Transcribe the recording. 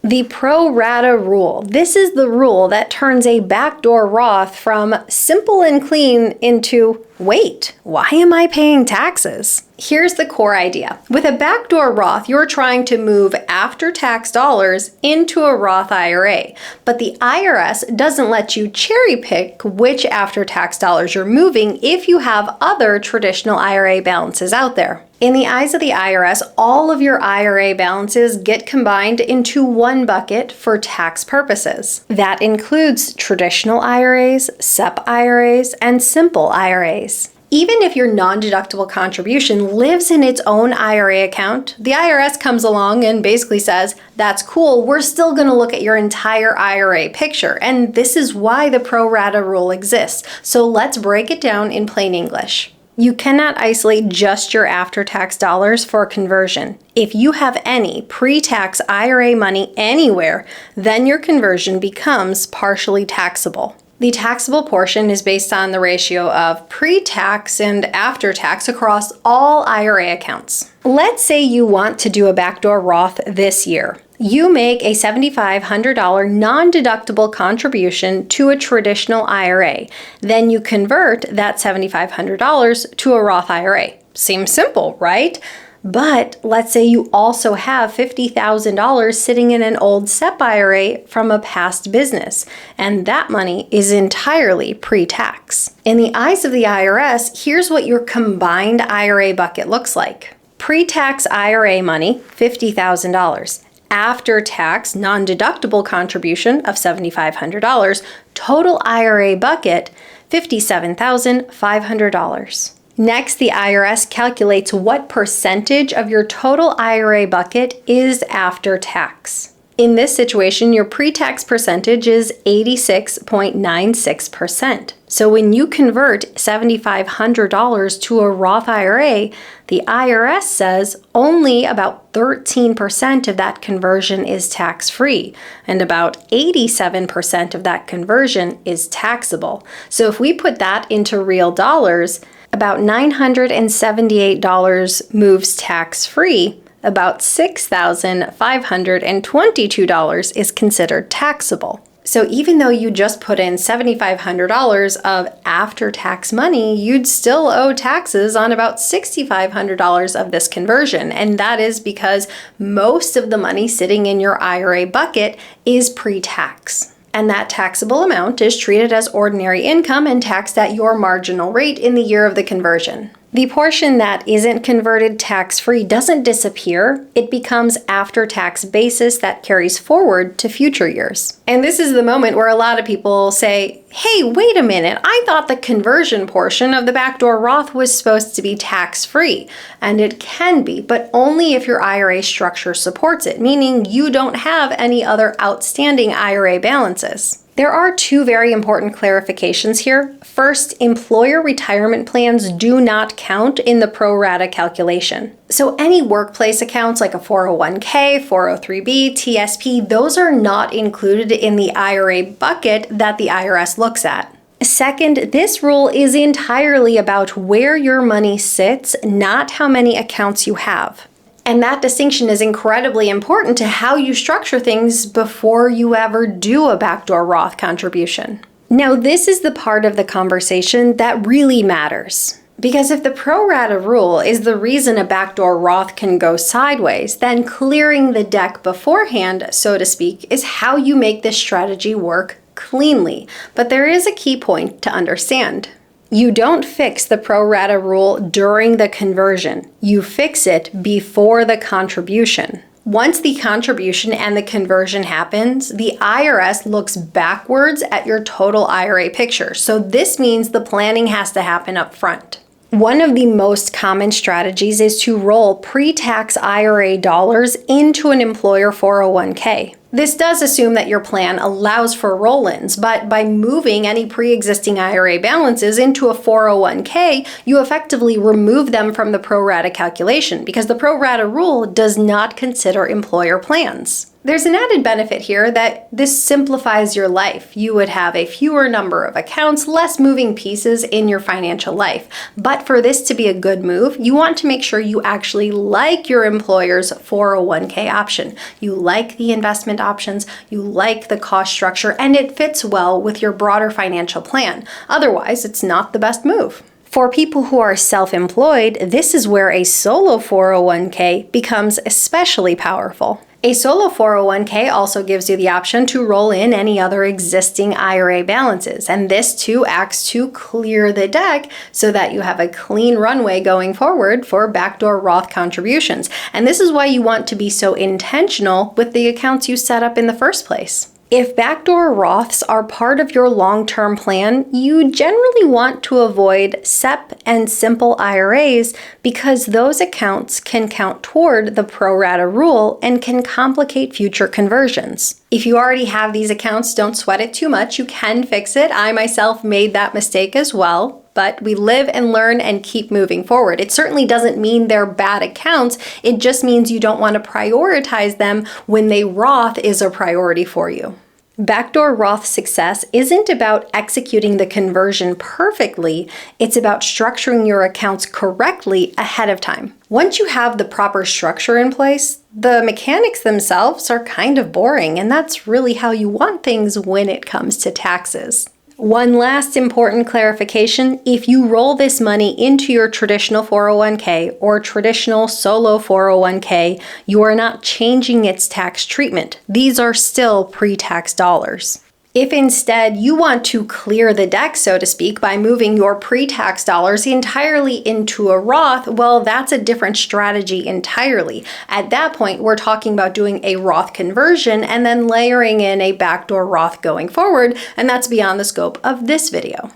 The pro-rata rule. This is the rule that turns a backdoor Roth from simple and clean into, wait, why am I paying taxes? Here's the core idea. With a backdoor Roth, you're trying to move after-tax dollars into a Roth IRA, but the IRS doesn't let you cherry pick which after-tax dollars you're moving if you have other traditional IRA balances out there. In the eyes of the IRS, all of your IRA balances get combined into one bucket for tax purposes. That includes traditional IRAs, SEP IRAs, and simple IRAs. Even if your non-deductible contribution lives in its own IRA account, the IRS comes along and basically says, that's cool, we're still going to look at your entire IRA picture, and this is why the pro-rata rule exists. So let's break it down in plain English. You cannot isolate just your after-tax dollars for conversion. If you have any pre-tax IRA money anywhere, then your conversion becomes partially taxable. The taxable portion is based on the ratio of pre-tax and after-tax across all IRA accounts. Let's say you want to do a backdoor Roth this year. You make a $7,500 non-deductible contribution to a traditional IRA. Then you convert that $7,500 to a Roth IRA. Seems simple, right? But let's say you also have $50,000 sitting in an old SEP IRA from a past business, and that money is entirely pre-tax. In the eyes of the IRS, here's what your combined IRA bucket looks like. Pre-tax IRA money, $50,000. After-tax non-deductible contribution of $7,500. Total IRA bucket, $57,500. Next, the IRS calculates what percentage of your total IRA bucket is after tax. In this situation, your pre-tax percentage is 86.96%. So when you convert $7,500 to a Roth IRA, the IRS says only about 13% of that conversion is tax-free, and about 87% of that conversion is taxable. So if we put that into real dollars, about $978 moves tax-free, about $6,522 is considered taxable. So even though you just put in $7,500 of after-tax money, you'd still owe taxes on about $6,500 of this conversion. And that is because most of the money sitting in your IRA bucket is pre-tax. And that taxable amount is treated as ordinary income and taxed at your marginal rate in the year of the conversion. The portion that isn't converted tax-free doesn't disappear. It becomes after-tax basis that carries forward to future years. And this is the moment where a lot of people say, hey, wait a minute, I thought the conversion portion of the backdoor Roth was supposed to be tax-free. And it can be, but only if your IRA structure supports it, meaning you don't have any other outstanding IRA balances. There are two very important clarifications here. First, employer retirement plans do not count in the pro-rata calculation. So any workplace accounts like a 401k, 403b, TSP, those are not included in the IRA bucket that the IRS looks at. Second, this rule is entirely about where your money sits, not how many accounts you have. And that distinction is incredibly important to how you structure things before you ever do a backdoor Roth contribution. Now, this is the part of the conversation that really matters. Because if the pro-rata rule is the reason a backdoor Roth can go sideways, then clearing the deck beforehand, so to speak, is how you make this strategy work cleanly. But there is a key point to understand. You don't fix the pro-rata rule during the conversion. You fix it before the contribution. Once the contribution and the conversion happens, the IRS looks backwards at your total IRA picture. So this means the planning has to happen up front. One of the most common strategies is to roll pre-tax IRA dollars into an employer 401k. This does assume that your plan allows for roll-ins, but by moving any pre-existing IRA balances into a 401k, you effectively remove them from the pro-rata calculation because the pro-rata rule does not consider employer plans. There's an added benefit here that this simplifies your life. You would have a fewer number of accounts, less moving pieces in your financial life. But for this to be a good move, you want to make sure you actually like your employer's 401k option. You like the investment options, you like the cost structure, and it fits well with your broader financial plan. Otherwise, it's not the best move. For people who are self-employed, this is where a solo 401k becomes especially powerful. A solo 401k also gives you the option to roll in any other existing IRA balances, and this too acts to clear the deck so that you have a clean runway going forward for backdoor Roth contributions. And this is why you want to be so intentional with the accounts you set up in the first place. If backdoor Roths are part of your long-term plan, you generally want to avoid SEP and simple IRAs because those accounts can count toward the pro-rata rule and can complicate future conversions. If you already have these accounts, don't sweat it too much. You can fix it. I myself made that mistake as well. But we live and learn and keep moving forward. It certainly doesn't mean they're bad accounts. It just means you don't want to prioritize them when they Roth is a priority for you. Backdoor Roth success isn't about executing the conversion perfectly, it's about structuring your accounts correctly ahead of time. Once you have the proper structure in place, the mechanics themselves are kind of boring, and that's really how you want things when it comes to taxes. One last important clarification, if you roll this money into your traditional 401k or traditional solo 401k, you are not changing its tax treatment. These are still pre-tax dollars. If instead you want to clear the deck, so to speak, by moving your pre-tax dollars entirely into a Roth, well, that's a different strategy entirely. At that point, we're talking about doing a Roth conversion and then layering in a backdoor Roth going forward, and that's beyond the scope of this video.